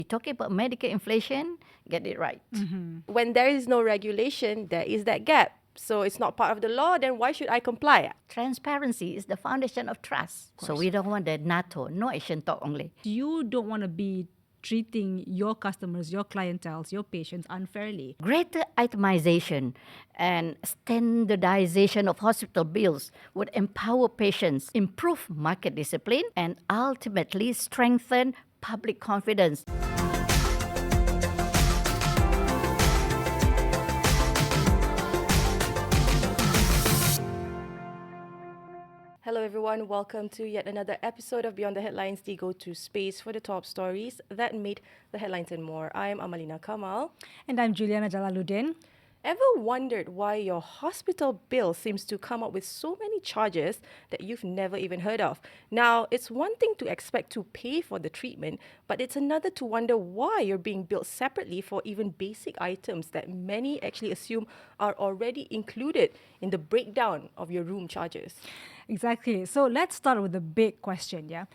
You're talking about medical inflation, get it right. When there is no regulation, there is that gap. So it's not part of the law, then why should I comply? Transparency is the foundation of trust. So we don't want the NATO, no action talk only. You don't want to be treating your customers, your clientele, your patients unfairly. Greater itemization and standardization of hospital bills would empower patients, improve market discipline, and ultimately strengthen public confidence. Hello everyone, welcome to yet another episode of Beyond the Headlines, the go-to space for the top stories that made the headlines and more. I am Amalina Kamal. And I'm Juliana Jalaluddin. Ever wondered why your hospital bill seems to come up with so many charges that you've never even heard of? Now, it's one thing to expect to pay for the treatment, but it's another to wonder why you're being billed separately for even basic items that many actually assume are already included in the breakdown of your room charges. Exactly. So let's start with the big question, yeah?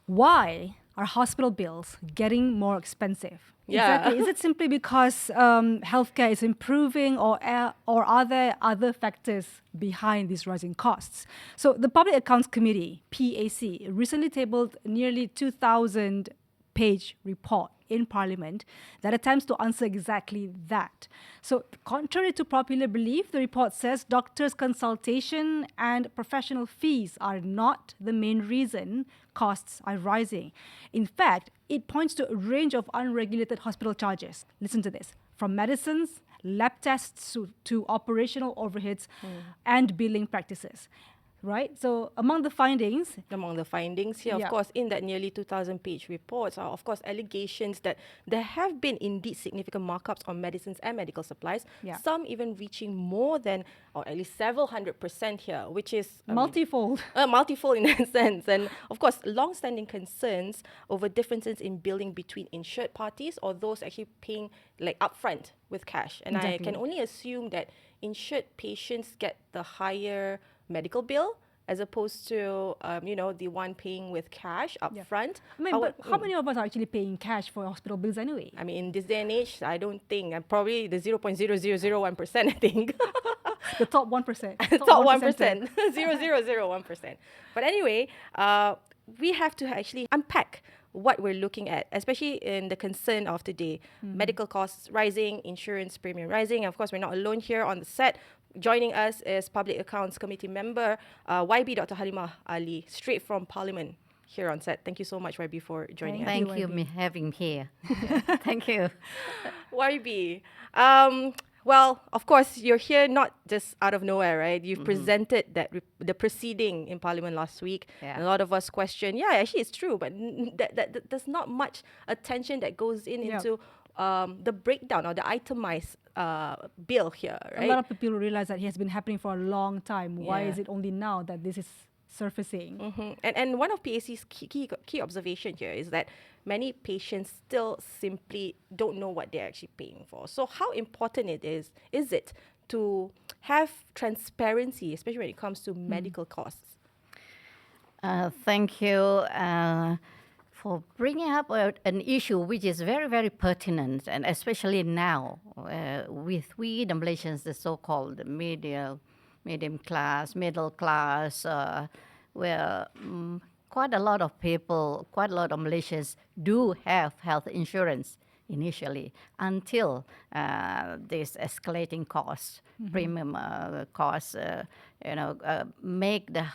Why are hospital bills getting more expensive? Yeah. Exactly. Is it simply because healthcare is improving, or are there other factors behind these rising costs? So the Public Accounts Committee, PAC, recently tabled nearly 2,000-page report in Parliament that attempts to answer exactly that. So contrary to popular belief, the report says doctors' consultation and professional fees are not the main reason costs are rising. In fact, it points to a range of unregulated hospital charges. Listen to this. From medicines, lab tests to operational overheads and billing practices. Right? So among the findings Here, of course, in that nearly 2,000-page reports are, of course, allegations that there have been indeed significant markups on medicines and medical supplies, some even reaching more than, or at least several 100% here, which is multifold. Multifold in that sense. And, of course, long-standing concerns over differences in billing between insured parties or those actually paying like upfront with cash. And I can only assume that insured patients get the higher medical bill as opposed to, the one paying with cash up front. I mean, but how many of us are actually paying cash for hospital bills anyway? I mean, in this day and age, I don't think. Probably the 0.0001%, I think. The top 1%. Top 1%. 0.001%. But anyway, we have to actually unpack what we're looking at, especially in the concern of today. Medical costs rising, insurance premium rising. Of course, we're not alone here on the set. Joining us is Public Accounts Committee member YB Dr Halimah Ali, straight from Parliament here on set. Thank you so much, YB, for joining us. Thank you for having me here. Thank you. YB, well, of course, you're here not just out of nowhere, right? You've presented the proceeding in Parliament last week. Yeah. A lot of us question, actually it's true, but there's not much attention that goes into the breakdown or the itemized bill here, right? A lot of people realize that it has been happening for a long time. Why is it only now that this is surfacing? And one of PAC's key observation here is that many patients still simply don't know what they're actually paying for. So how important is it to have transparency, especially when it comes to medical costs? Thank you for bringing up an issue which is very, very pertinent, and especially now with we, the Malaysians, the so-called medium class, middle class, where quite a lot of people, quite a lot of Malaysians do have health insurance initially until this escalating costs, premium costs, make the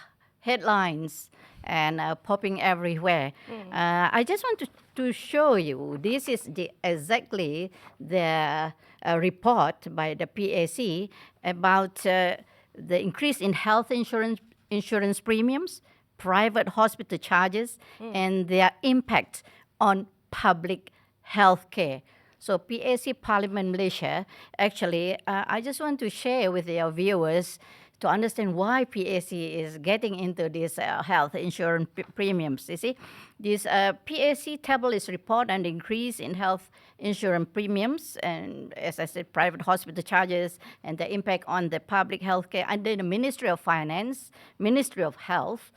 headlines and popping everywhere. I just want to show you, this is exactly the report by the PAC about the increase in health insurance premiums, private hospital charges, and their impact on public health care. So PAC Parliament Malaysia, actually, I just want to share with your viewers to understand why PAC is getting into this health insurance premiums. You see, this PAC table is report on the increase in health insurance premiums and, as I said, private hospital charges and the impact on the public health care under the Ministry of Finance, Ministry of Health,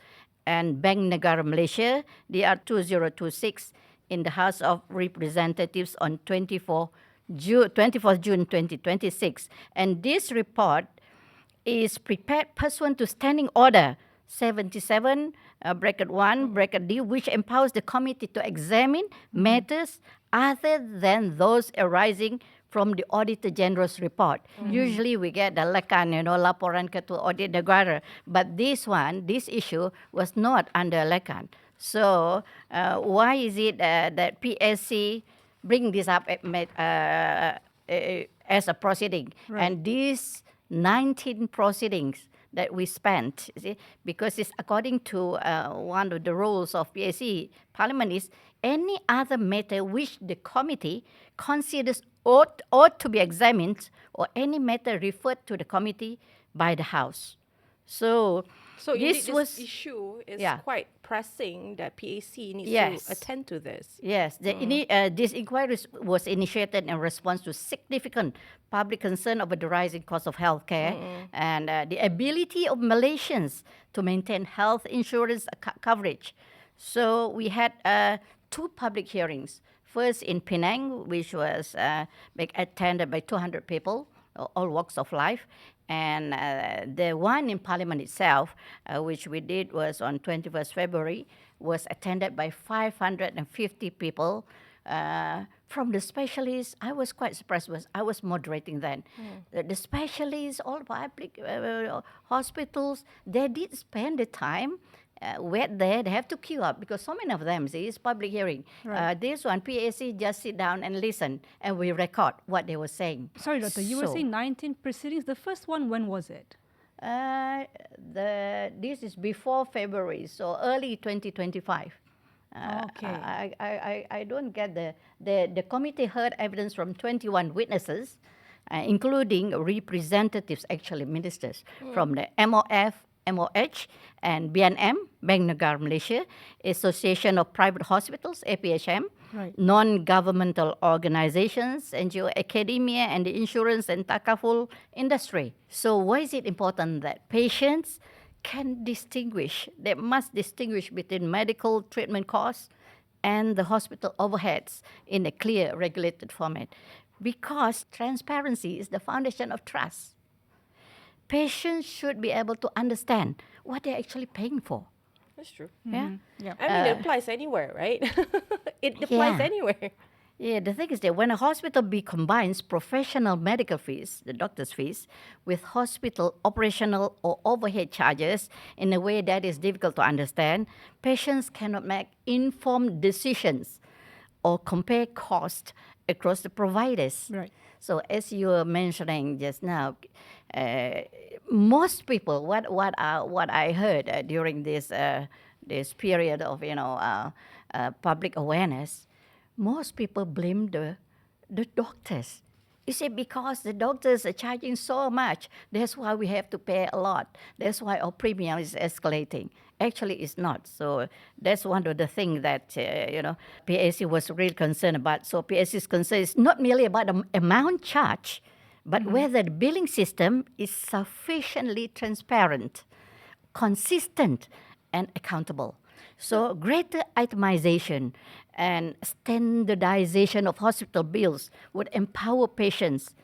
and Bank Negara Malaysia. They are 2026 in the House of Representatives on 24th June 2026. And this report is prepared pursuant to Standing Order 77, bracket 1, bracket D, which empowers the committee to examine matters other than those arising from the Auditor General's report. Usually we get the LACAN, Laporan Ketua Audit Negara, but this issue was not under LACAN. So why is it that PSC bring this up as a proceeding? Right. And these 19 proceedings that we spent, you see, because it's according to one of the rules of PAC Parliament is any other matter which the committee considers ought to be examined or any matter referred to the committee by the House. So indeed, this issue is quite pressing that PAC needs to attend to this. Yes, this inquiry was initiated in response to significant public concern over the rising cost of healthcare and the ability of Malaysians to maintain health insurance coverage. So we had 2 public hearings. First in Penang, which was attended by 200 people, all walks of life. And the one in Parliament itself, which we did was on 21st February, was attended by 550 people from the specialists. I was quite surprised. I was moderating then. The specialists, all public hospitals, they did spend the time wait there. They have to queue up because so many of them, see, it's public hearing. Right. This one, PAC, just sit down and listen, and we record what they were saying. Sorry, Doctor, you were saying 19 proceedings. The first one, when was it? This is before February, so early 2025. Okay. I don't get the committee heard evidence from 21 witnesses, including representatives, actually ministers, from the MOH and BNM, Bank Negara Malaysia, Association of Private Hospitals, APHM, Right. non-governmental organizations, NGO, academia, and the insurance and takaful industry. So why is it important that patients can distinguish, they must distinguish between medical treatment costs and the hospital overheads in a clear, regulated format? Because transparency is the foundation of trust. Patients should be able to understand what they're actually paying for. That's true. Yeah. Yeah. I mean, it applies anywhere, right? It applies anywhere. Yeah, the thing is that when a hospital combines professional medical fees, the doctor's fees, with hospital operational or overhead charges in a way that is difficult to understand, patients cannot make informed decisions or compare costs across the providers. Right. So as you were mentioning just now, most people, what I heard during this period of public awareness, most people blame the doctors. You see, because the doctors are charging so much, that's why we have to pay a lot. That's why our premium is escalating. Actually, it's not. So that's one of the things that, PAC was really concerned about. So PAC's concern is not merely about the amount charged, but whether the billing system is sufficiently transparent, consistent, and accountable. So greater itemization and standardization of hospital bills would empower patients,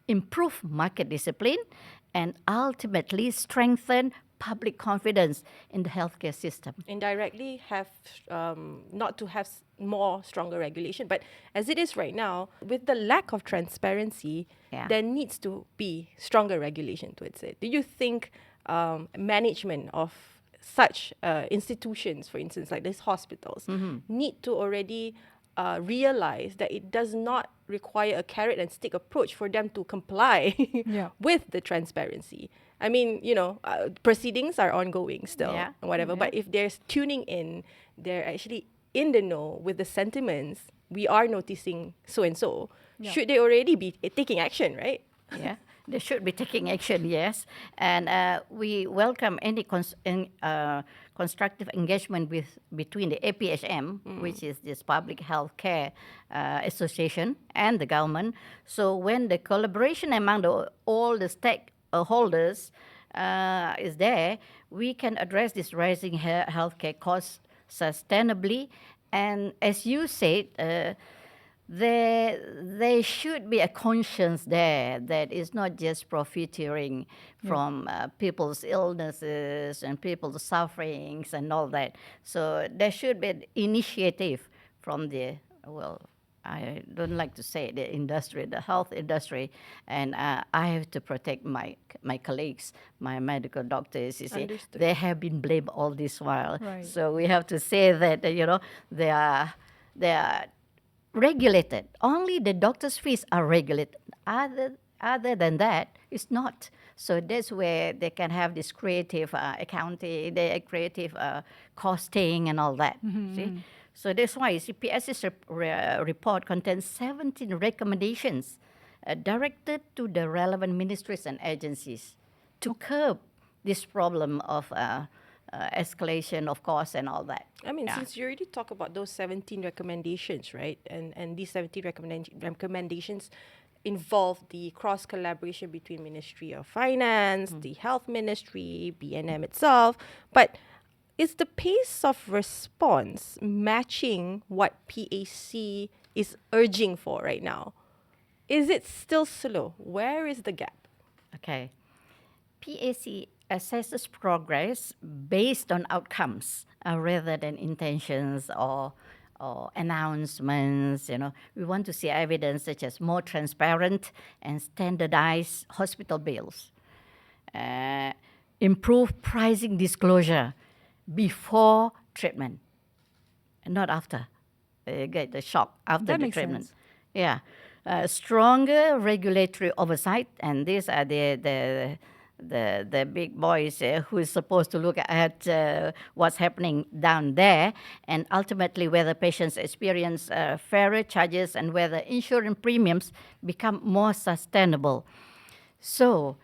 improve market discipline, and ultimately strengthen public confidence in the healthcare system. Indirectly have not to have more stronger regulation. But as it is right now, with the lack of transparency, there needs to be stronger regulation towards it. Do you think management of such institutions, for instance, like these hospitals, need to already realize that it does not require a carrot and stick approach for them to comply with the transparency? I mean, proceedings are ongoing still, and whatever. But if they're tuning in, they're actually in the know with the sentiments. We are noticing so and so. Should they already be taking action, right? Yeah. They should be taking action, yes. And we welcome any constructive engagement between the APHM, which is this Public Healthcare Association, and the government. So when the collaboration among all the stakeholders is there, we can address this rising healthcare costs sustainably And as you said, there should be a conscience there that is not just profiteering from people's illnesses and people's sufferings and all that. So there should be an initiative from the, well, I don't like to say the industry, the health industry, and I have to protect my colleagues, my medical doctors. You see, Understood. they have been blamed all this while. Right. So we have to say that they are regulated. Only the doctor's fees are regulated. Other than that, it's not. So that's where they can have this creative accounting, the creative costing and all that. See. So that's why CPS's report contains 17 recommendations directed to the relevant ministries and agencies to curb this problem of escalation of costs and all that. I mean, since you already talk about those 17 recommendations, right? And these 17 recommendations involve the cross collaboration between Ministry of Finance, the Health Ministry, BNM itself. But is the pace of response matching what PAC is urging for right now? Is it still slow? Where is the gap? Okay. PAC assesses progress based on outcomes rather than intentions or announcements. We want to see evidence such as more transparent and standardized hospital bills, improve pricing disclosure before treatment, and not after. You get the shock after That the makes treatment. sense. Yeah. Stronger regulatory oversight, and these are the big boys who is supposed to look at what's happening down there, and ultimately whether patients experience fairer charges and whether insurance premiums become more sustainable. So,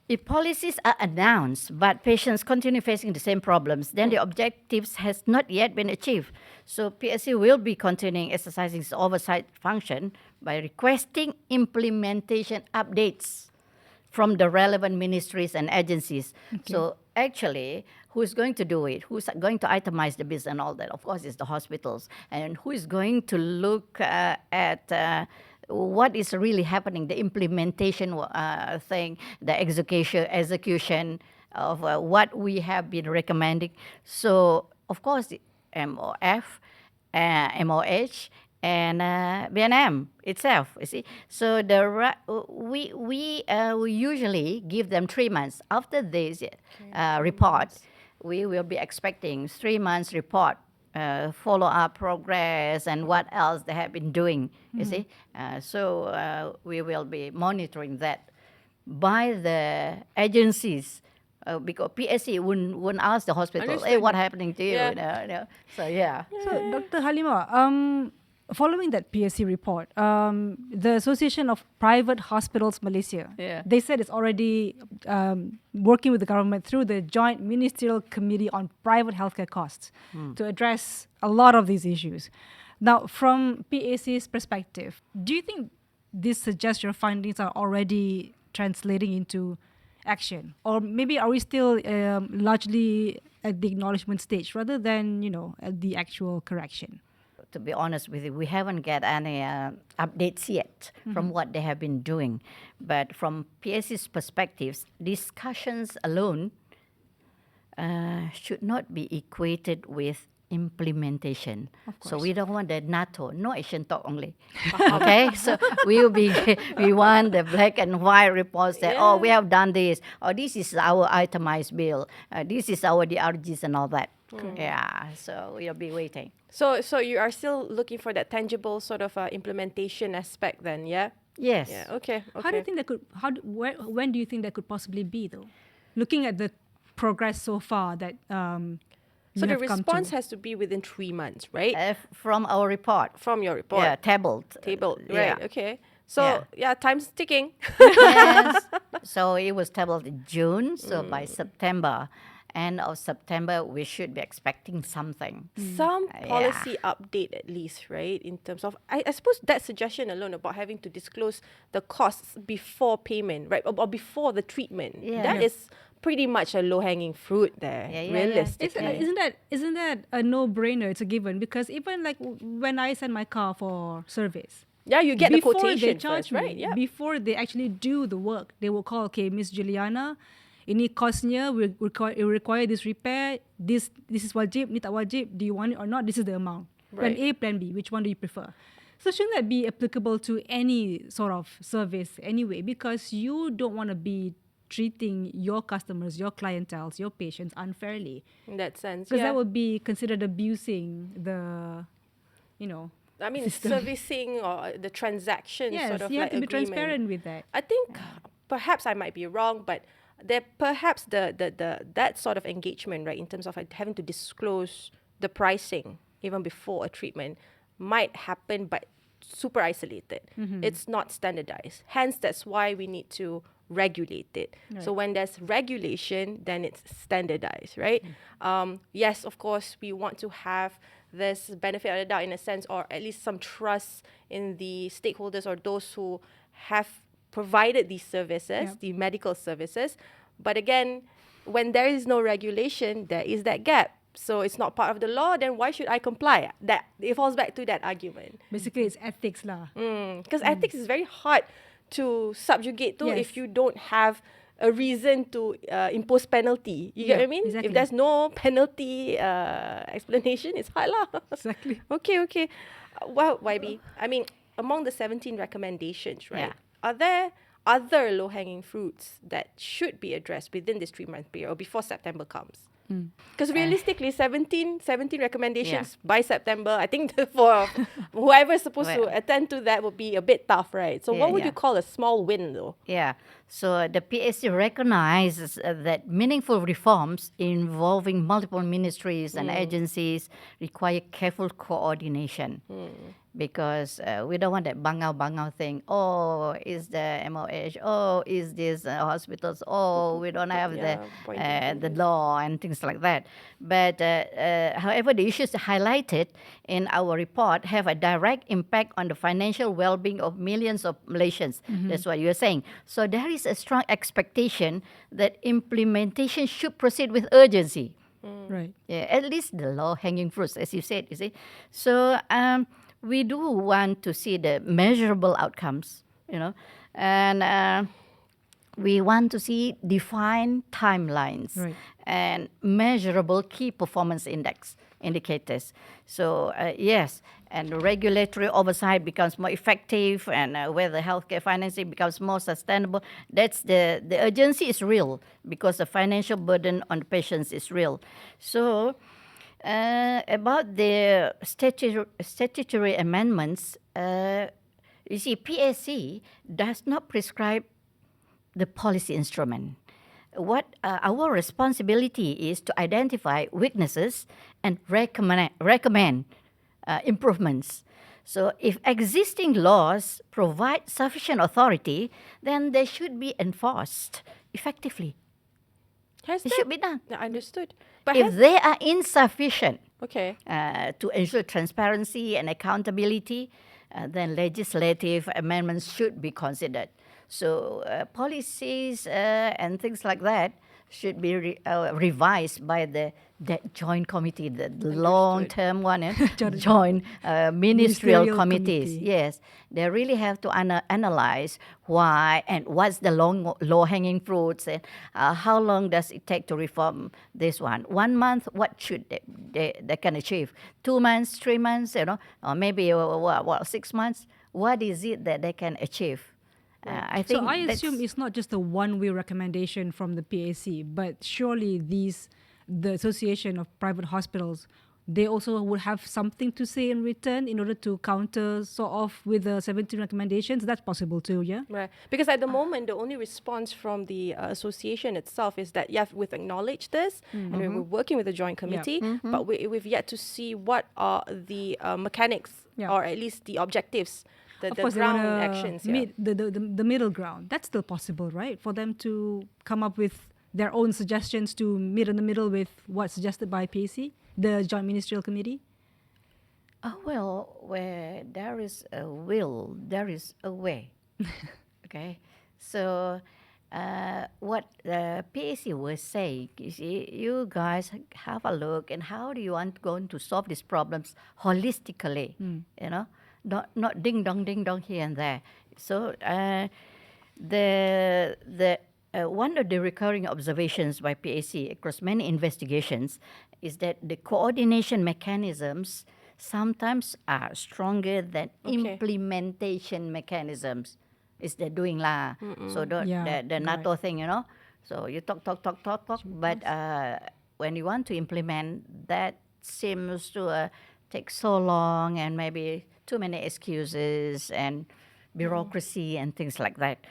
if policies are announced but patients continue facing the same problems, then the objectives has not yet been achieved. So PSC will be continuing exercising its oversight function by requesting implementation updates from the relevant ministries and agencies. Okay. So actually, who's going to do it? Who's going to itemize the bills and all that? Of course, it's the hospitals. And who is going to look at what is really happening, the implementation thing, the execution of what we have been recommending. So, of course, the MOF, MOH, and BNM itself, you see. So we usually give them 3 months. After this report, we will be expecting 3 months report, follow-up progress, and what else they have been doing, you see. So we will be monitoring that by the agencies. Because PSC wouldn't ask the hospital, hey, what's happening to you? Yeah. So, yeah. So, Dr. Halimah, following that PSC report, the Association of Private Hospitals Malaysia, they said it's already working with the government through the Joint Ministerial Committee on Private Healthcare Costs to address a lot of these issues. Now, from PAC's perspective, do you think this suggests your findings are already translating into action? Or maybe are we still largely at the acknowledgement stage rather than, at the actual correction? To be honest with you, we haven't got any updates yet from what they have been doing. But from PSC's perspectives, discussions alone should not be equated with implementation. So we don't want the NATO, no action talk only. Okay, so we want the black and white reports that we have done this, or this is our itemized bill, this is our DRGs and all that. Yeah, so we'll be waiting. So you are still looking for that tangible sort of implementation aspect then, yeah? Yes. Yeah. Okay. How do you think that could? When do you think that could possibly be, though? Looking at the progress so far that. So the response has to be within 3 months, right? From our report. From your report. Yeah, tabled. Right, okay. So, time's ticking. Yes. So it was tabled in June, so by September. end of September, we should be expecting something. Some Yeah. policy update at least, right? In terms of, I suppose that suggestion alone about having to disclose the costs before payment, right? Or before the treatment. Yeah. That is pretty much a low-hanging fruit there, Yeah. realistically. Isn't that a no-brainer? It's a given, because even like when I send my car for service, Yeah, you get the before quotation they charge first, right? me, Yeah. before they actually do the work, they will call, okay, Miss Juliana, ini costnya, we require this repair, this is wajib, ni tak wajib, do you want it or not, this is the amount. Plan Right. A, plan B, which one do you prefer? So shouldn't that be applicable to any sort of service anyway? Because you don't want to be treating your customers, your clientele, your patients unfairly. In that sense, Because yeah. that would be considered abusing the, I mean, system. servicing or the transaction Yes, sort of you like have to be agreement. transparent with that. I think perhaps I might be wrong, but there perhaps the that sort of engagement, right, in terms of having to disclose the pricing even before a treatment might happen, but super isolated. It's not standardized. Hence, that's why we need to regulate it. So when there's regulation, then it's standardized, right? Yes, of course, we want to have this benefit of the doubt in a sense, or at least some trust in the stakeholders or those who have provided these services, the medical services. But again, when there is no regulation, there is that gap. So it's not part of the law, then why should I comply? That it falls back to that argument. Basically, it's ethics lah. Because ethics is very hard to subjugate to Yes. if you don't have a reason to impose penalty. You get what I mean? exactly. If there's no penalty explanation, it's hard lah. Exactly. Okay. Well, YB, I mean, among the 17 recommendations, right, Yeah. are there other low-hanging fruits that should be addressed within this 3-month period or before September comes? Because realistically, 17 recommendations by September, I think for whoever's supposed to Well. attend to that would be a bit tough, right? So what would you call a small win though? Yeah. So the PAC recognizes that meaningful reforms involving multiple ministries and agencies require careful coordination. Because we don't want that bangau thing. Oh, is the MOH? Oh, is this hospitals? Oh, we don't have the law and things like that. But however, the issues highlighted in our report have a direct impact on the financial well-being of millions of Malaysians. That's what you're saying. So there is a strong expectation that implementation should proceed with urgency. Right. Yeah, at least the low-hanging fruits, as you said, you see. So we do want to see the measurable outcomes, and we want to see defined timelines and measurable key performance indicators. So yes, and regulatory oversight becomes more effective, and whether healthcare financing becomes more sustainable. That's the urgency is real because the financial burden on the patients is real. So. About the statutory amendments, you see, PAC does not prescribe the policy instrument. What our responsibility is to identify weaknesses and recommend improvements. So if existing laws provide sufficient authority, then they should be enforced effectively. It should be done. Yeah, understood. But If they are insufficient okay. to ensure transparency and accountability, then legislative amendments should be considered. So policies and things like that should be revised by that joint committee, the long-term one, joint ministerial committees. committee. Yes, they really have to analyze why and what's the low-hanging fruits and how long does it take to reform this one. 1 month, what should they can achieve? 2 months, 3 months, or maybe 6 months? What is it that they can achieve? I think So I assume it's not just a one-way recommendation from the PAC, but surely the Association of Private Hospitals, they also would have something to say in return in order to counter sort of with the 17 recommendations. That's possible too, yeah? Right. Because at the moment, the only response from the association itself is that, yeah, we've acknowledged this and we're working with the joint committee, but we've yet to see what are the mechanics or at least the objectives, the Of course, they ground wanna actions. meet the middle ground. That's still possible, right? For them to come up with their own suggestions to meet in the middle with what's suggested by PAC, the Joint Ministerial Committee? Well, where there is a will, there is a way. Okay, so what the PAC was saying is, you guys have a look, and how do you want going to solve these problems holistically? You know, not ding dong here and there. So the one of the recurring observations by PAC across many investigations is that the coordination mechanisms sometimes are stronger than implementation mechanisms. Is the doing lah. So the NATO thing, you know. So you talk, but when you want to implement, that seems to take so long, and maybe too many excuses and bureaucracy and things like that.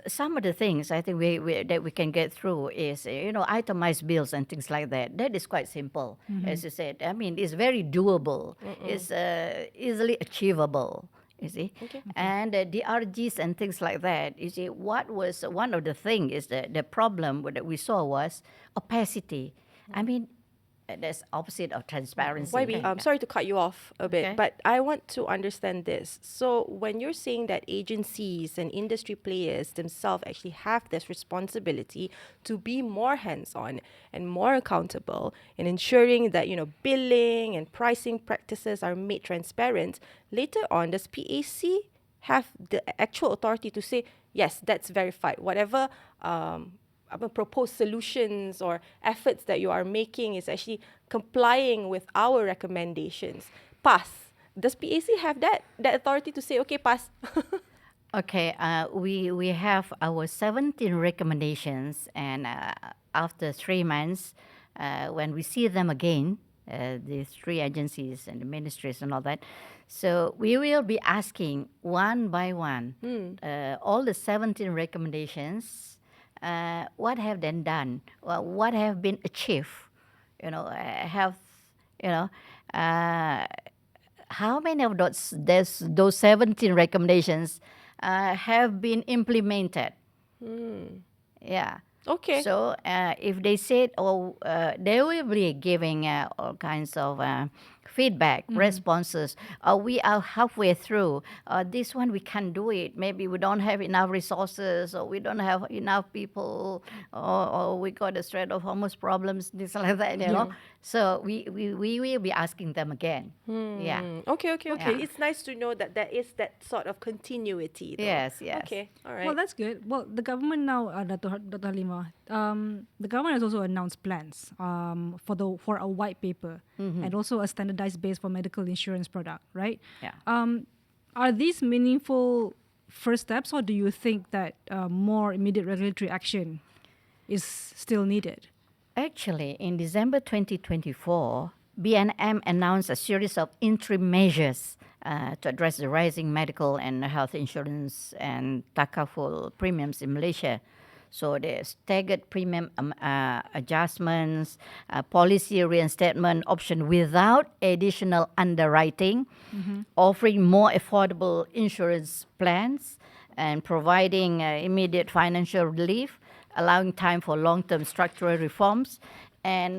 Some of the things I think that we can get through is, itemized bills and things like that. That is quite simple, as you said. I mean, it's very doable. It's easily achievable. You see, and the RGs and things like that. You see, what was one of the things is the problem that we saw was opacity. I mean, that's opposite of transparency. YB, I'm sorry to cut you off a bit, but I want to understand this. So when you're saying that agencies and industry players themselves actually have this responsibility to be more hands-on and more accountable in ensuring that, billing and pricing practices are made transparent, later on, does PAC have the actual authority to say, yes, that's verified, whatever proposed solutions or efforts that you are making is actually complying with our recommendations? Pass. Does PAC have that authority to say, okay, pass? Okay, we have our 17 recommendations, and after 3 months, when we see them again, these 3 agencies and the ministries and all that, so we will be asking one by one all the 17 recommendations. What have they done? Well, what have been achieved? How many of those 17 recommendations have been implemented? Yeah. Okay. So if they said, they will be giving all kinds of feedback, responses. We are halfway through. This one, we can't do it. Maybe we don't have enough resources, or we don't have enough people, or we got a threat of homeless problems, things like that, you know. So we will be asking them again. Yeah. Okay. Yeah. It's nice to know that there is that sort of continuity, though. Yes. Okay, all right. Well, that's good. Well, the government now, Dr. Halimah, the government has also announced plans for a white paper and also a standardized base for medical insurance product, right? Yeah. Are these meaningful first steps, or do you think that more immediate regulatory action is still needed? Actually, in December 2024, BNM announced a series of interim measures to address the rising medical and health insurance and takaful premiums in Malaysia. So the staggered premium adjustments, policy reinstatement option without additional underwriting, offering more affordable insurance plans, and providing immediate financial relief, allowing time for long-term structural reforms. And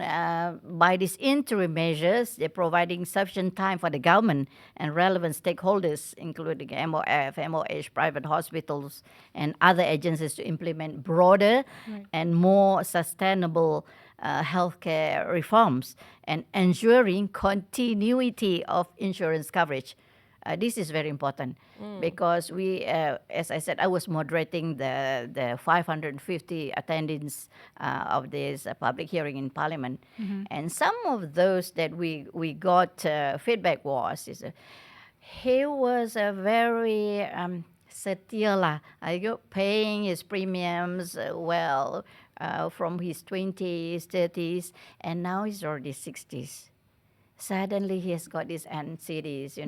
by these interim measures, they're providing sufficient time for the government and relevant stakeholders, including MOF, MOH, private hospitals, and other agencies to implement broader and more sustainable healthcare reforms and ensuring continuity of insurance coverage. This is very important because we, as I said, I was moderating the 550 attendance of this public hearing in Parliament, and some of those that we got feedback he was a very setia paying his premiums well from his 20s, 30s, and now he's already 60s. Suddenly he has got these NCDs,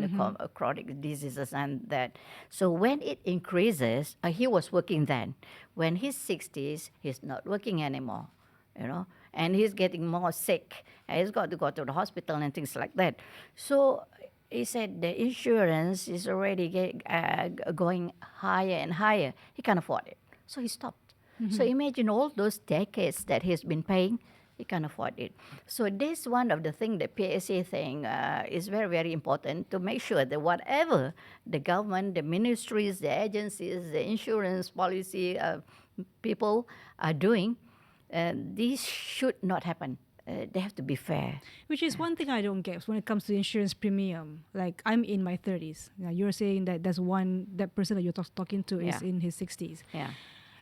chronic diseases and that. So when it increases, he was working then. When he's 60s, he's not working anymore, and he's getting more sick. He's got to go to the hospital and things like that. So he said the insurance is already going higher and higher. He can't afford it. So he stopped. So imagine all those decades that he's been paying, he can't afford it. So this one of the things the PSA thing is very, very important to make sure that whatever the government, the ministries, the agencies, the insurance policy people are doing, this should not happen. They have to be fair. Which is one thing I don't get when it comes to insurance premium. Like, I'm in my 30s. Now, you're saying that that person that you're talking to is Yeah. in his 60s. Yeah.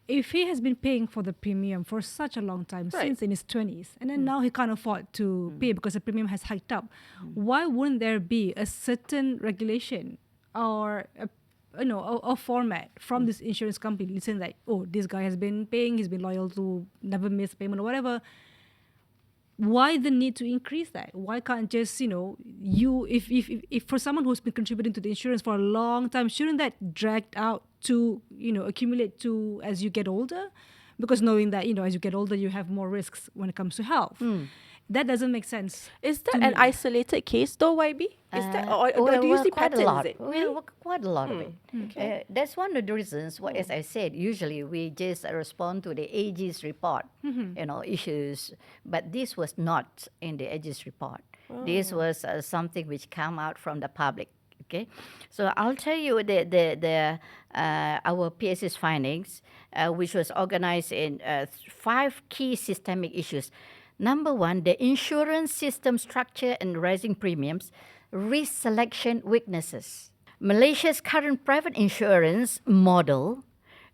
If he has been paying for the premium for such a long time, Right. since in his 20s, and then now he can't afford to pay because the premium has hiked up, why wouldn't there be a certain regulation or a format from this insurance company listening like, oh, this guy has been paying, he's been loyal to never miss payment or whatever? Why the need to increase that? Why can't just, if for someone who's been contributing to the insurance for a long time, shouldn't that drag out to, accumulate to as you get older? Because knowing that, as you get older, you have more risks when it comes to health. That doesn't make sense. Is that to an me. isolated case though, YB? Is that, or do you see quite patterns? a lot. Is it? Well, quite a lot of it. Okay. That's one of the reasons. As I said, usually we just respond to the AG's report, issues. But this was not in the AG's report. This was something which came out from the public. Okay, so I'll tell you our PS's findings, which was organized in 5 key systemic issues. Number 1, the insurance system structure and rising premiums, risk selection weaknesses. Malaysia's current private insurance model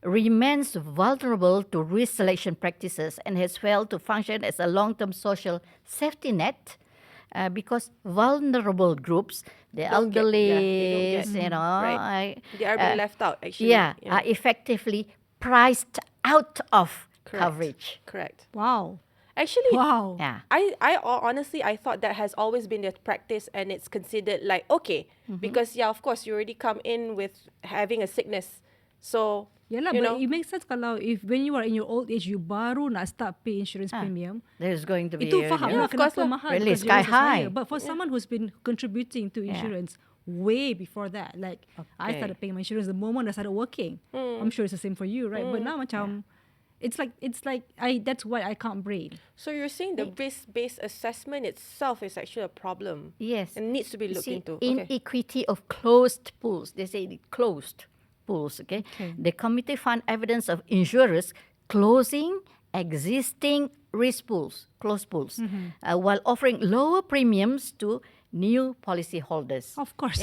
remains vulnerable to risk selection practices and has failed to function as a long-term social safety net because vulnerable groups, the elderly, Right. They are being left out, actually. are effectively priced out of Correct. coverage. Correct. Wow. Actually, Wow. Yeah. I honestly, I thought that has always been the practice, and it's considered like, okay, because of course, you already come in with having a sickness. So, Yeah lah, but it makes sense kalau if when you are in your old age, you baru nak start pay insurance premium. There's going to be Itu faham lah of course kenapa lah. mahal. Really because sky your risk is higher. high. But for someone who's been contributing to insurance way before that, like I Okay. started paying my insurance the moment I started working. I'm sure it's the same for you, right? But now macam, it's like that's why I can't brain. so you're saying the risk-based assessment itself is actually a problem. Yes. And needs to be You looked see, into. Okay. inequity of closed pools. They say the closed pools, okay? Okay. The committee found evidence of insurers closing existing risk pools, closed pools, while offering lower premiums to new policyholders. Of course.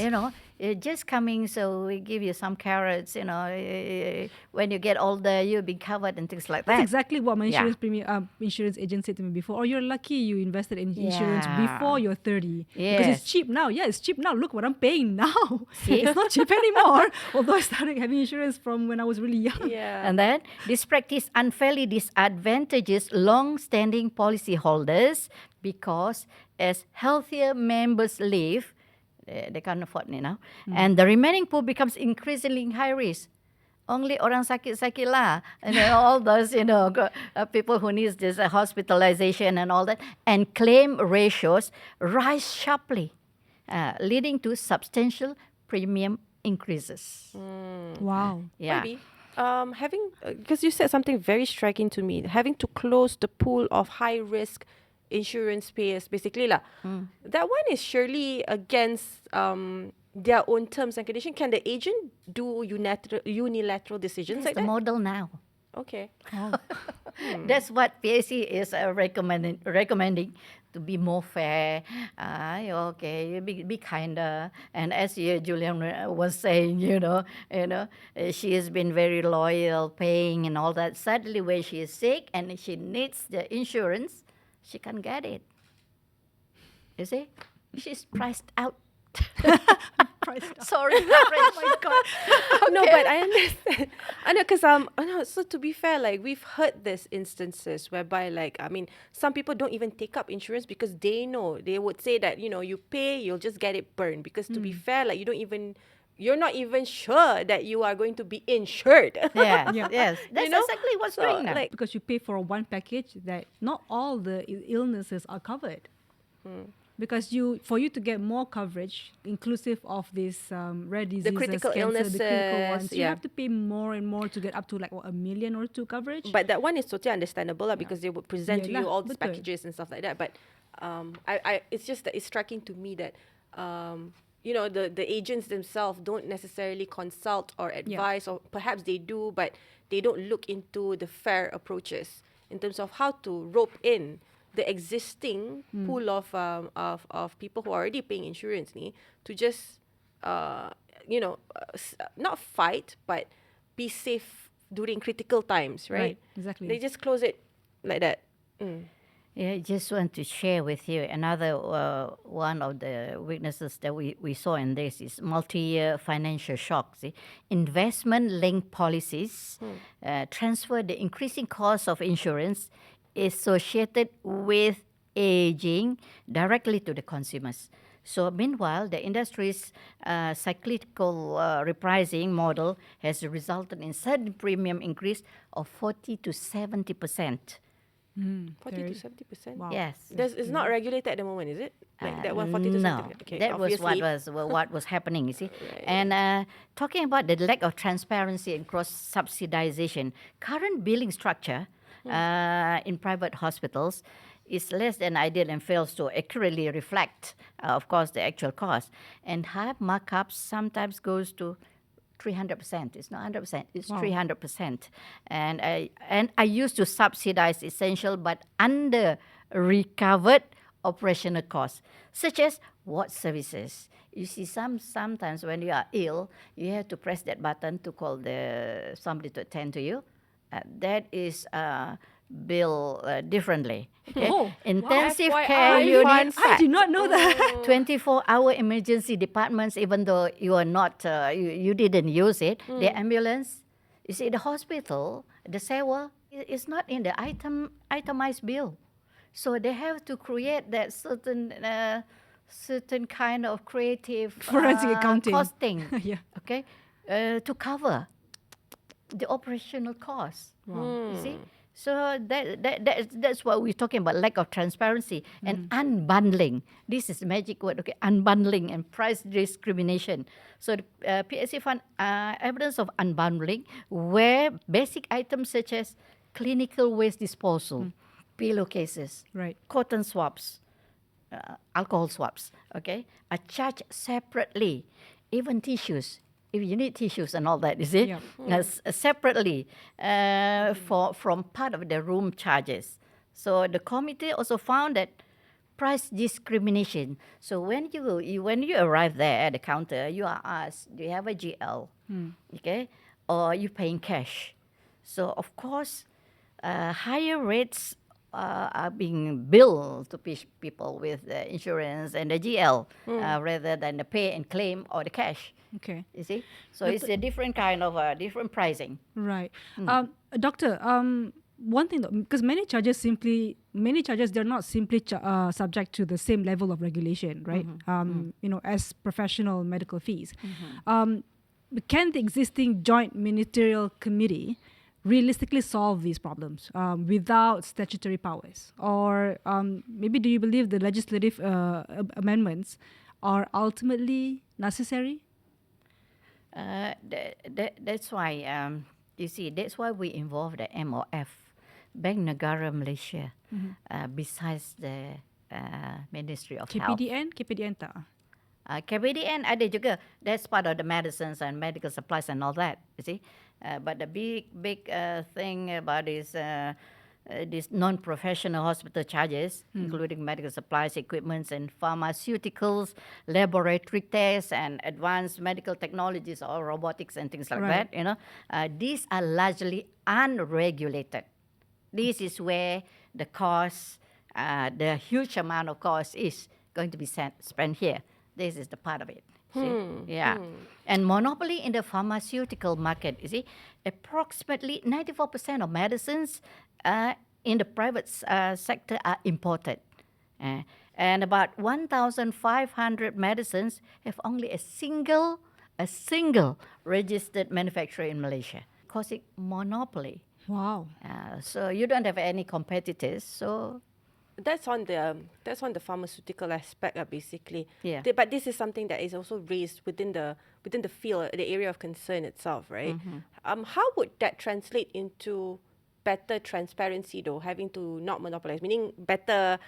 Just coming, so we give you some carrots, when you get older, you'll be covered and things like that. That's exactly what my Yeah. insurance agent said to me before. Oh, you're lucky you invested in insurance Yeah. before you're 30. Because Yes. it's cheap now. Yeah, it's cheap now. Look what I'm paying now. See? It's not cheap anymore. Although I started having insurance from when I was really young. Yeah. And then this practice unfairly disadvantages long-standing policyholders because as healthier members leave, they can't afford it now, and the remaining pool becomes increasingly high risk. Only orang sakit-sakit lah, and then all those, people who need this hospitalization and all that, and claim ratios rise sharply, leading to substantial premium increases. Wow. Yeah. Maybe. Having, because you said something very striking to me, having to close the pool of high risk insurance payers, basically lah. That one is surely against their own terms and conditions. Can the agent do unilateral decisions That's like the that? model now. Okay. That's what PAC is recommending to be more fair. Okay, be kinder. And as Julian was saying, she has been very loyal, paying and all that. Suddenly, when she is sick and she needs the insurance, she can't get it. You see, she's priced out. Sorry, oh my God. No, but I understand. I know, because so to be fair, like we've heard these instances whereby, like, I mean, some people don't even take up insurance because they know, they would say that, you pay, you'll just get it burned. Because to be fair, like you're not even sure that you are going to be insured. Yes, yes. That's exactly what's So, going on. like, Because you pay for one package that not all the illnesses are covered. Because for you to get more coverage, inclusive of these rare diseases, critical cancer, the critical illnesses, ones, you yeah. have to pay more and more to get up to like what, 1 million or 2 coverage. But that one is totally understandable lah, because they would present to you Yelah, all these betul. packages and stuff like that. But it's just that it's striking to me that you know, the agents themselves don't necessarily consult or advise, or perhaps they do, but they don't look into the fair approaches in terms of how to rope in the existing pool of people who are already paying insurance ni, to just you know, not fight but be safe during critical times, right? Exactly. They just close it like that. Yeah, I just want to share with you another one of the weaknesses that we saw in this is multi-year financial shock. See? Investment-linked policies transfer the increasing cost of insurance associated with aging directly to the consumers. So meanwhile, the industry's cyclical repricing model has resulted in sudden premium increase of 40 to 70%. 40 to 70%. Wow. Yes. It's not regulated at the moment, is it? Like that one, 40 to no, 70%. Okay, that was obviously. what was happening. You see, Right. and talking about the lack of transparency and cross subsidization, current billing structure in private hospitals is less than ideal and fails to accurately reflect, of course, the actual cost. And high markups sometimes goes to 300%. It's not 100%. It's 300%. And I used to subsidize essential but under recovered operational costs, such as ward services. You see, sometimes when you are ill, you have to press that button to call somebody to attend to you. That is billed differently. Okay? Oh, Intensive FYI, care fun units. I did not know that. 24-hour emergency departments, even though you are not, you didn't use it, the ambulance, you see, the hospital, the sewa, is not in the itemized bill. So they have to create that certain kind of creative Forensic accounting. costing, Yeah. okay, to cover the operational costs. You see? So that's what we're talking about, lack of transparency and unbundling. This is the magic word, okay? Unbundling and price discrimination. So the PSC found evidence of unbundling where basic items such as clinical waste disposal, pillowcases, Right. cotton swabs, alcohol swabs, okay, are charged separately. Even tissues. If you need tissues and all that, you see, separately from part of the room charges. So the committee also found that price discrimination. So when you arrive there at the counter, you are asked, do you have a GL, okay, or you paying cash? So of course, higher rates are being billed to people with the insurance and the GL rather than the pay and claim or the cash. Okay. You see, so it's a different kind of different pricing. Right. Doctor, one thing, because many charges they're not simply subject to the same level of regulation, right? You know, as professional medical fees. Can the existing joint ministerial committee realistically solve these problems without statutory powers? Or maybe do you believe the legislative amendments are ultimately necessary? That's why, you see, that's why we involve the MOF, Bank Negara Malaysia, besides the Ministry of Health. KPDN tak? KPDN ada juga. That's part of the medicines and medical supplies and all that, you see. But the big thing about these non-professional hospital charges, including medical supplies, equipments, and pharmaceuticals, laboratory tests, and advanced medical technologies or robotics and things like that, you know, these are largely unregulated. This is where the cost, the huge amount of cost is going to be spent here. This is the part of it. And monopoly in the pharmaceutical market, you see, approximately 94% of medicines in the private sector are imported. And about 1,500 medicines have only a single registered manufacturer in Malaysia, causing monopoly. Wow. So you don't have any competitors, so that's on the pharmaceutical aspect, basically. Yeah. But this is something that is also raised within the field, the area of concern itself, right? How would that translate into better transparency, though, having to not monopolize, meaning better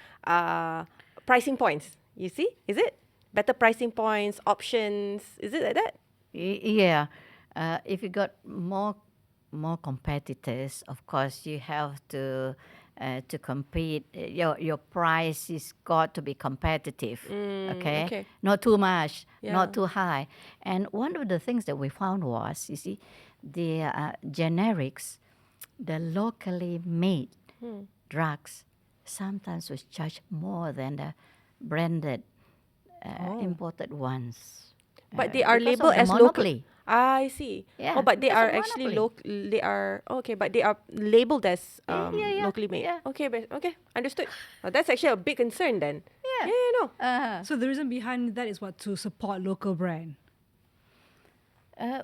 pricing points? You see, is it better pricing points, options? Is it like that? Yeah. If you got more competitors, of course you have to compete. Your price is got to be competitive. Okay? okay. Not too much, Yeah. not too high. And one of the things that we found was, you see, the generics, the locally made drugs, sometimes was charged more than the branded imported ones. But they are because of labeled the as monopoly. local. I see. Yeah, Oh, but they because are of actually monopoly. They are okay, but they are labeled as Yeah, locally made. yeah. Okay, okay, understood. That's actually a big concern then. Yeah. Yeah, no. So the reason behind that is what? To support local brand.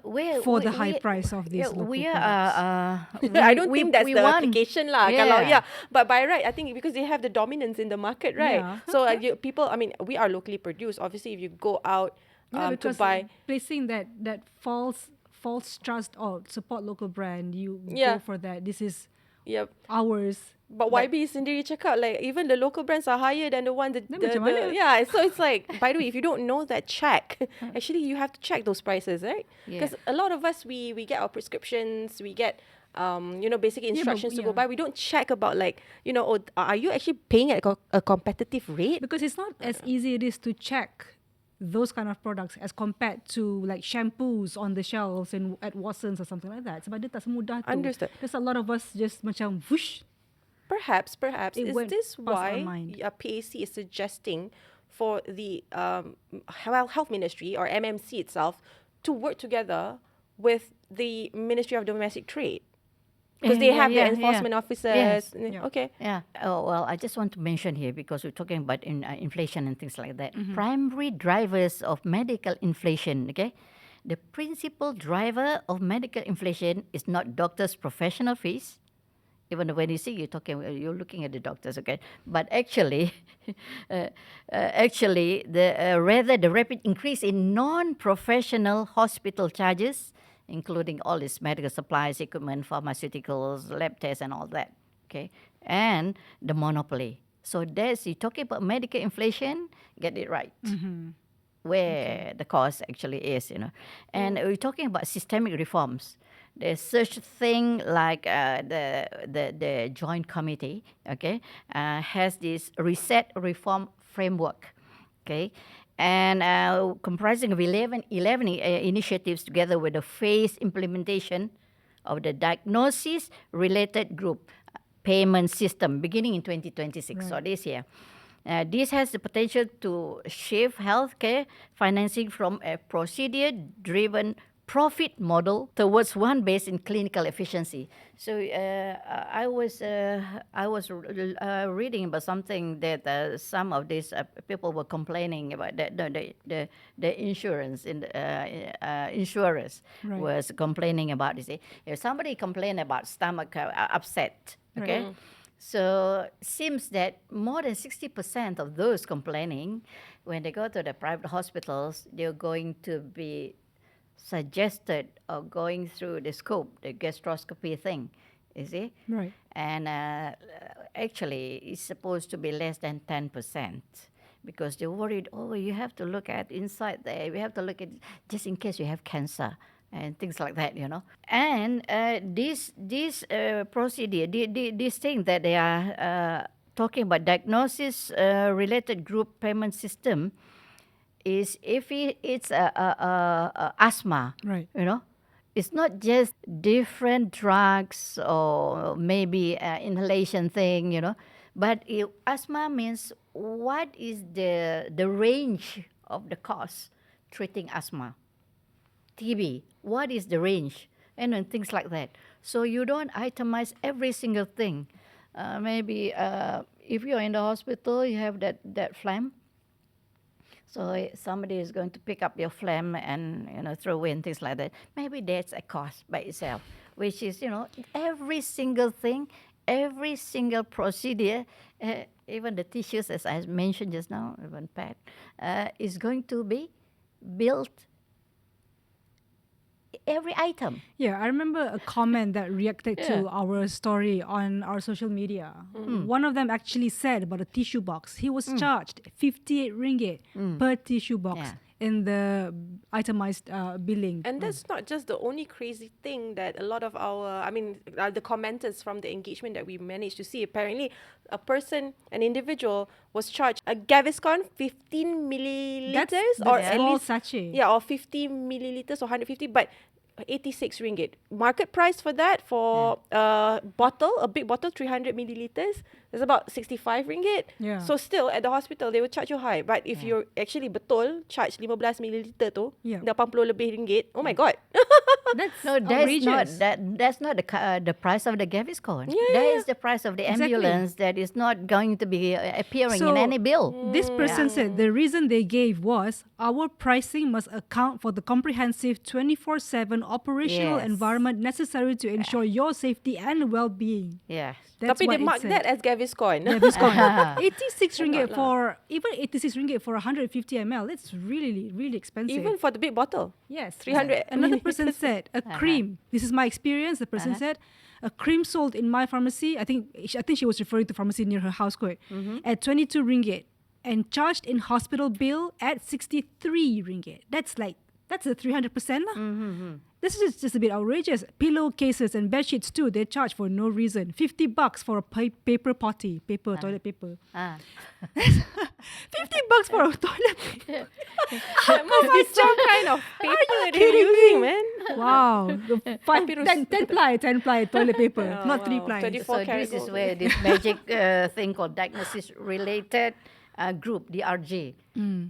Well, For the high price of these local we products. I don't think that's we the want- application lah. Yeah. But by right, I think because they have the dominance in the market, right? Yeah. So people, I mean, we are locally produced. Obviously, if you go out to Because buy, placing that false trust or support local brand, you Yeah. go for that. This is yeah. ours. But YB sendiri cakap like even the local brands are higher than the one that Then macam mana? yeah. So it's like, by the way, if you don't know that, check. Actually, you have to check those prices, right? Yeah. Because a lot of us we get our prescriptions, we get basic but- instructions to go yeah. by. We don't check about like are you actually paying at a competitive rate? Because it's not as easy it is to check those kind of products as compared to like shampoos on the shelves and at Watsons or something like that. Sebab dia tak semudah tu. Understood. There's a lot of us just macam whoosh. Perhaps It is went this past our why mind. PAC is suggesting for the health ministry or MMC itself to work together with the Ministry of Domestic Trade because they have their enforcement officers. Yeah. Okay. Yeah. Oh, well, I just want to mention here because we're talking about inflation and things like that. Primary drivers of medical inflation, okay? The principal driver of medical inflation is not doctors' professional fees. Even when you see you're looking at the doctors, okay? But actually, rather the rapid increase in non-professional hospital charges, including all these medical supplies, equipment, pharmaceuticals, lab tests, and all that, okay? And the monopoly. So you're talking about medical inflation, get it right. Where the cost actually is, And we're talking about systemic reforms. There's such thing like the Joint Committee, okay, has this reset reform framework, okay, and comprising of 11 initiatives together with the phased implementation of the diagnosis-related group payment system beginning in 2026, so this year. This has the potential to shift healthcare financing from a procedure-driven profit model towards one based in clinical efficiency. So I was reading about something that some of these people were complaining about the insurance in insurers Right. was complaining about this. If somebody complained about stomach upset, okay. So seems that more than 60% of those complaining, when they go to the private hospitals, they're going to be suggested of going through the scope, the gastroscopy thing, you see? Right. And actually, it's supposed to be less than 10% because they're worried, you have to look at inside there. We have to look at just in case you have cancer and things like that, And this procedure, this thing that they are talking about, diagnosis related group payment system, is if it's asthma, Right. It's not just different drugs or maybe inhalation thing, but asthma means what is the range of the cost treating asthma. TB, what is the range? And things like that. So you don't itemize every single thing. Maybe if you're in the hospital, you have that phlegm. So somebody is going to pick up your phlegm and throw away and things like that. Maybe that's a cost by itself, which is every single thing, every single procedure, even the tissues, as I mentioned just now, even pad, is going to be built every item. Yeah, I remember a comment that reacted to our story on our social media. One of them actually said about a tissue box. He was charged 58 ringgit per tissue box in the itemized billing. And that's not just the only crazy thing that a lot of the commenters from the engagement that we managed to see. Apparently, an individual was charged a Gaviscon 15 milliliters That's or at small least sachet. Yeah, or 50 milliliters or 150, but 86 ringgit. Market price for that for a big bottle, 300 milliliters, is about 65 ringgit. Yeah. So still at the hospital they will charge you high. But if you're actually betul charge 15 milliliter tu, 80 lebih ringgit. Oh my god. That's No, outrageous. that's not the price of the Gaviscon. Yeah, That yeah. is the price of the Exactly. ambulance that is not going to be appearing So, in any bill. This person said the reason they gave was our pricing must account for the comprehensive 24/7 operational Yes. environment necessary to ensure your safety and well-being. Yes. That's Tapi what they it mark said. that as Gaviscon. Gaviscon. 86 ringgit Cannot for even 86 ringgit for 150 ml. It's really really expensive. Even for the big bottle. Yes. 300 Another person milliliters. said a cream. This is my experience. The person said a cream sold in my pharmacy. I think she was referring to pharmacy near her house, quite, at 22 ringgit and charged in hospital bill at 63 ringgit. That's a 300%. This is just a bit outrageous. Pillowcases and bed sheets too, they charge for no reason. $50 for a paper potty, toilet paper. 50 bucks for a toilet paper. That must be some kind of paper they're using, man. Wow. Papyrus. 10 ply toilet paper, Oh, not 3 wow. ply. 24 So karat this is gold. where this magic thing called diagnosis related group, DRG.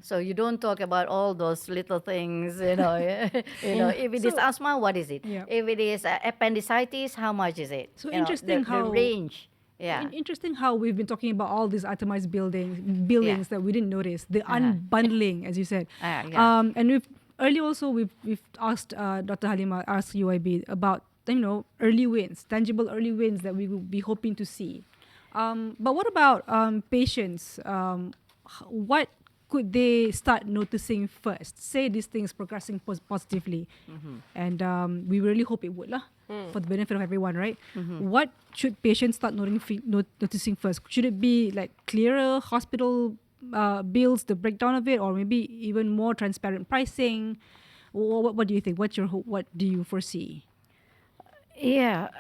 So you don't talk about all those little things, you know. If it is asthma, what is it? Yeah. If it is appendicitis, how much is it? So You know, interesting the how- range. Yeah. Interesting how we've been talking about all these itemized billings that we didn't notice. The unbundling, as you said. Yeah. And we've asked Dr. Halimah, asked UIB about early wins, tangible early wins that we will be hoping to see. But what about patients? What could they start noticing first? Say these things progressing positively, and we really hope it would lah, for the benefit of everyone, right? What should patients start noticing first? Should it be like clearer hospital bills, the breakdown of it, or maybe even more transparent pricing? What do you think? What do you foresee? Yeah.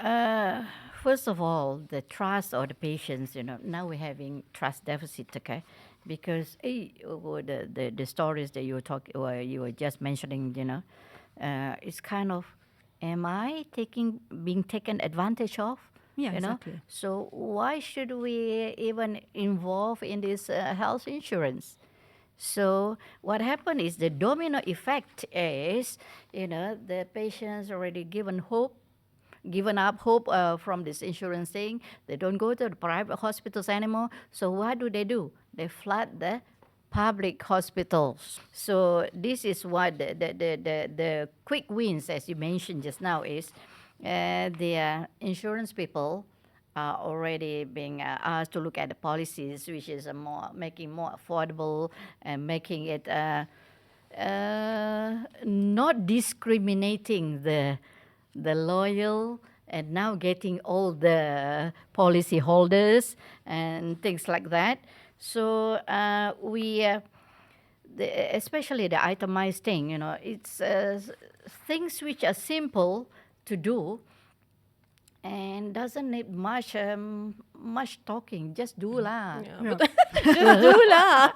First of all, the trust of the patients. Now we're having trust deficit. Okay, because the stories that you were just mentioning. It's kind of, am I being taken advantage of? Yeah, exactly. So why should we even involve in this health insurance? So what happened is the domino effect is, the patients already given up hope from this insurance thing. They don't go to the private hospitals anymore. So what do? They flood the public hospitals. So this is what the quick wins, as you mentioned just now, is the insurance people are already being asked to look at the policies, which is making more affordable and making it not discriminating the loyal, and now getting all the policyholders and things like that. So especially the itemized thing, it's things which are simple to do and doesn't need much talking. Just do lah. Yeah. Just do lah.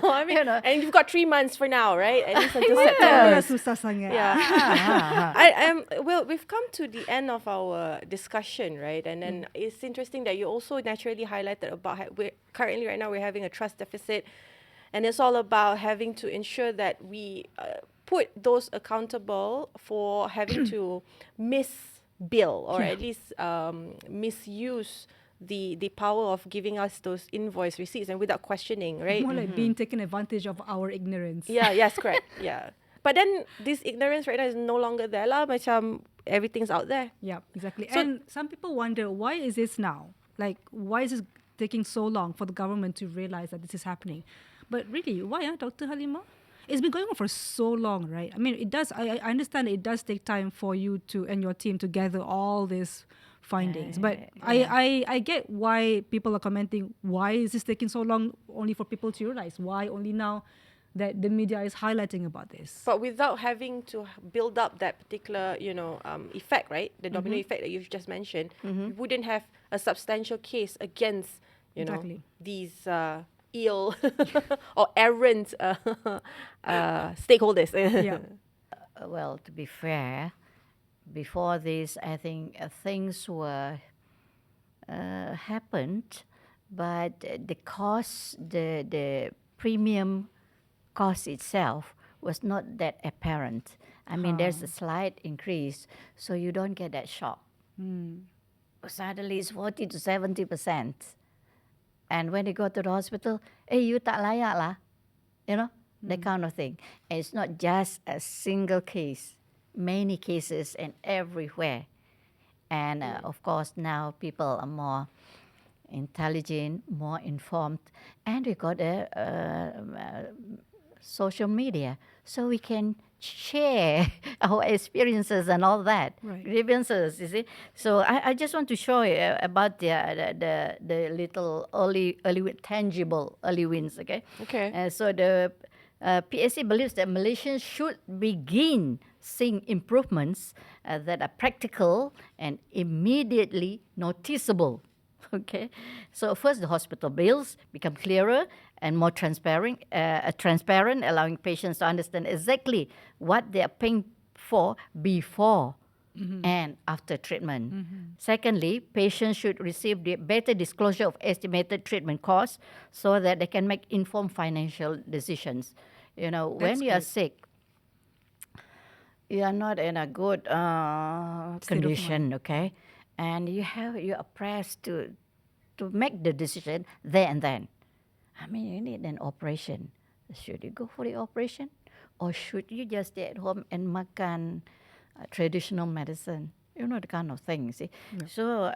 No, I mean, You know. and you've got 3 months for now, right? At least until Wala September. susah sangat. Yeah. Well, we've come to the end of our discussion, right? And then it's interesting that you also naturally highlighted about currently right now we're having a trust deficit, and it's all about having to ensure that we put those accountable for having to bill or at least misuse the power of giving us those invoice receipts and without questioning, right? More like being taken advantage of our ignorance. Yeah, yes, correct. Yeah. But then this ignorance right now is no longer there lah. Macam everything's out there. Yeah, exactly. So- And some people wonder, why is this now? Like, why is this taking so long for the government to realize that this is happening? But really, why, Dr. Halimah? It's been going on for so long, right? I mean, it does. I understand it does take time for you to and your team to gather all these findings. But I get why people are commenting. Why is this taking so long? Only for people to realize. Why only now that the media is highlighting about this? But without having to build up that particular, effect, right? The domino effect that you've just mentioned, you wouldn't have a substantial case against, Exactly. these ill or errant stakeholders. Yeah. Well, to be fair, before this, I think things were happened, but the cost, the premium cost itself was not that apparent. I mean, there's a slight increase, so you don't get that shock. Suddenly, it's 40 to 70%. And when they go to the hospital, you tak layak lah, that kind of thing. And it's not just a single case, many cases and everywhere. And of course, now people are more intelligent, more informed, and we got social media, so we can share our experiences and all that, Right. grievances, you see. So I just want to show you about the little early tangible early wins, okay? Okay. So the PAC believes that Malaysians should begin seeing improvements that are practical and immediately noticeable. Okay, so first the hospital bills become clearer and more transparent, allowing patients to understand exactly what they are paying for before and after treatment. Secondly, patients should receive the better disclosure of estimated treatment costs so that they can make informed financial decisions. When That's you are good. sick, you are not in a good State of condition, okay? And you are pressed to make the decision there and then. I mean, you need an operation. Should you go for the operation, or should you just stay at home and makan traditional medicine? The kind of thing. See, so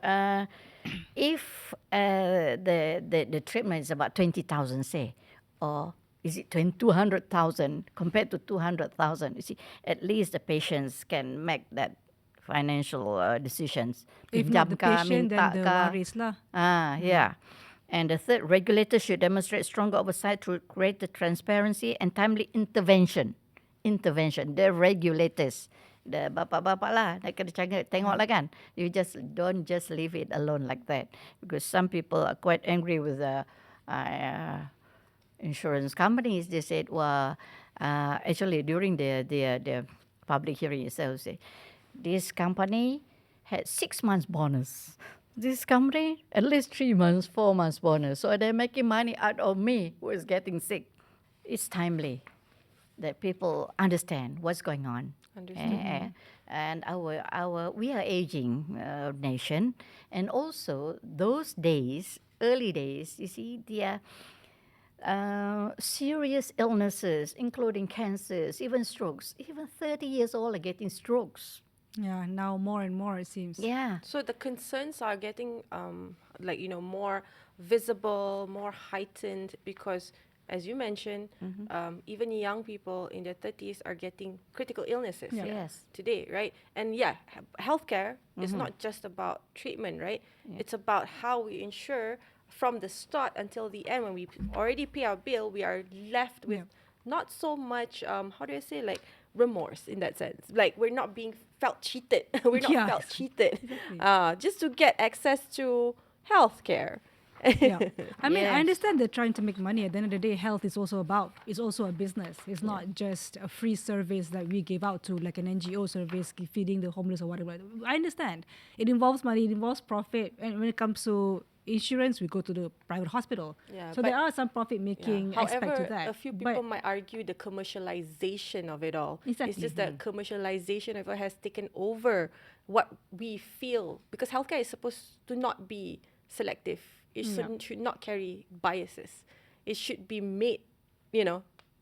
if the treatment is about 20,000, say, or is it 200,000 compared to 200,000? You see, at least the patients can make that financial decisions. If not the Pinjam kah, patient, then minta the kah. waris lah. Yeah. And the third, regulators should demonstrate stronger oversight through greater transparency and timely intervention. The regulators, the bapa-bapa lah, nak kena tengok lah kan. You just don't just leave it alone like that, because some people are quite angry with the insurance companies. They said, well, actually during the public hearing itself, say, this company had 6 months bonus. This company, at least 3 months, 4 months bonus. So they're making money out of me who is getting sick. It's timely that people understand what's going on. Understood. And we are aging nation. And also those days, early days, you see, there are serious illnesses, including cancers, even strokes. Even 30 years old are getting strokes. Yeah, now more and more it seems. Yeah. So the concerns are getting more visible, more heightened, because as you mentioned, even young people in their 30s are getting critical illnesses Yeah. Yes. today, right? And healthcare is not just about treatment, right? It's about how we ensure from the start until the end, when we already pay our bill, we are left with not so much, like remorse in that sense. Like we're not being felt cheated. We're not felt cheated just to get access to healthcare. Yeah. I mean, I Yes. understand they're trying to make money. At the end of the day, health is also a business. It's not just a free service that we give out to, like an NGO service, feeding the homeless or whatever. I understand. It involves money, it involves profit. And when it comes to insurance, we go to the private hospital. Yeah, So but- there are some profit-making aspect However, to that. a few But people might argue the commercialization of it all. It's Exactly. just that commercialization of it has taken over what we feel, because healthcare is supposed to not be selective. It should not carry biases. It should be made,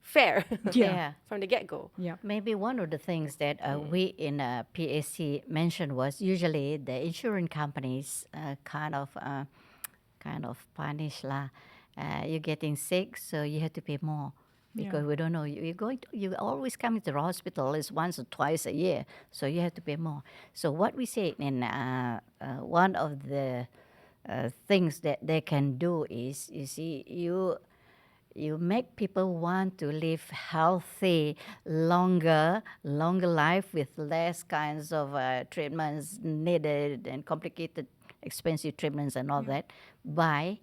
fair Yeah. from the get-go. Yeah. Maybe one of the things that we in PAC mentioned was usually the insurance companies kind of punish lah. You're getting sick, so you have to pay more because we don't know you always come to the hospital is once or twice a year, so you have to pay more. So what we say in one of the things that they can do is you make people want to live healthy, longer life with less kinds of treatments needed and complicated, expensive treatments and all that by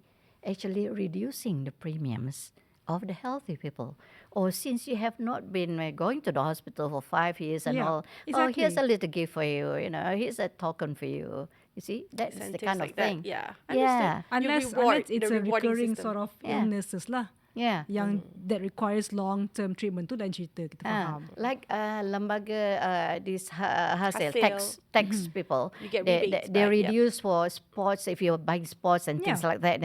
actually reducing the premiums of the healthy people. Or since you have not been going to the hospital for 5 years and Yeah, all, exactly. here's a little gift for you, here's a token for you. You see, that's the Incentives kind like of thing. that. Yeah. Yeah. Understood. You Unless reward it's the a rewarding recurring system. sort of Yeah. illnesses lah. Yeah. Yang that requires long-term treatment tu dan cerita kita faham. Like lembaga this hasil Hasil. tax people, You get they rebates they back, yep. reduce for sports if you're buying sports and things Yeah. like that.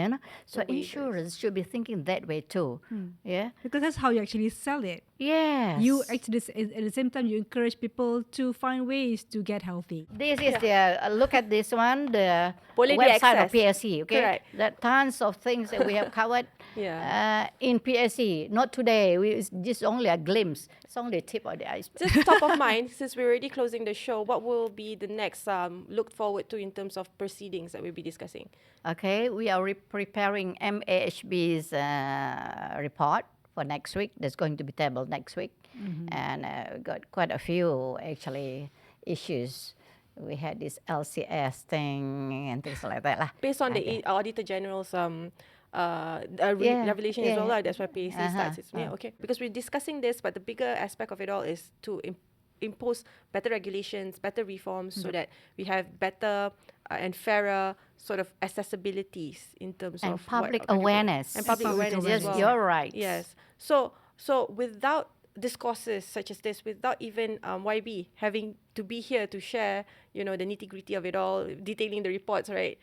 So The waivers. insurance should be thinking that way too. Yeah. Because that's how you actually sell it. Yes. You actually, at the same time, you encourage people to find ways to get healthy. This is the look at this one, the Boleh website of diakses. PSC. Okay, Correct. there are tons of things that we have covered. In PSC. Not today. It's just only a glimpse. It's only a tip of the iceberg. Just top of mind, since we're already closing the show, what will be the next looked forward to in terms of proceedings that we'll be discussing? Okay, we are preparing MAHB's report for next week. That's going to be tabled next week. And we got quite a few, actually, issues. We had this LCS thing and things like that. Lah. Based on Okay. the Auditor General's Yeah, revelation as well, yeah. lah. That's why PAC starts its okay. Because we're discussing this, but the bigger aspect of it all is to impose better regulations, better reforms, so that we have better and fairer sort of accessibilities in terms And of public what awareness. and public awareness Yes, as well. you're right. Yes. So without discourses such as this, without even YB having to be here to share, the nitty-gritty of it all, detailing the reports, right?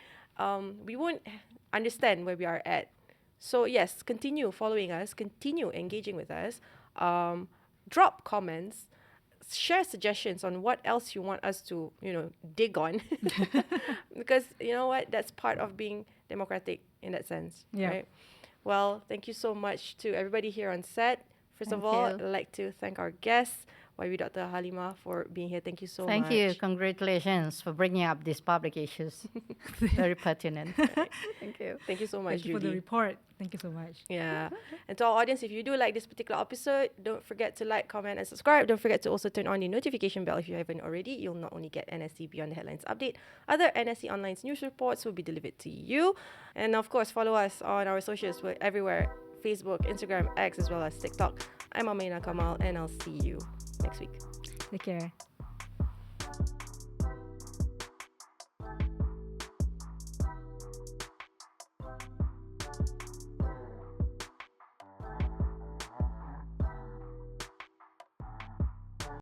We won't understand where we are at. So yes, continue following us, continue engaging with us, drop comments, share suggestions on what else you want us to, dig on. Because you know what? That's part of being democratic in that sense. Yeah. Right? Well, thank you so much to everybody here on set. First of Thank all, you. I'd like to thank our guests, YB Dr Halimah, for being here. Thank you so much. Thank you. Congratulations for bringing up these public issues. Very pertinent. Thank you. Thank you so much, Thank you for the Judy. report. Thank you so much. Yeah. And to our audience, if you do like this particular episode, don't forget to like, comment, and subscribe. Don't forget to also turn on the notification bell if you haven't already. You'll not only get NSC Beyond the Headlines update, other NSC Online's news reports will be delivered to you. And of course, follow us on our socials. We're everywhere: Facebook, Instagram, X, as well as TikTok. I'm Amaina Kamal, and I'll see you next week. Take care.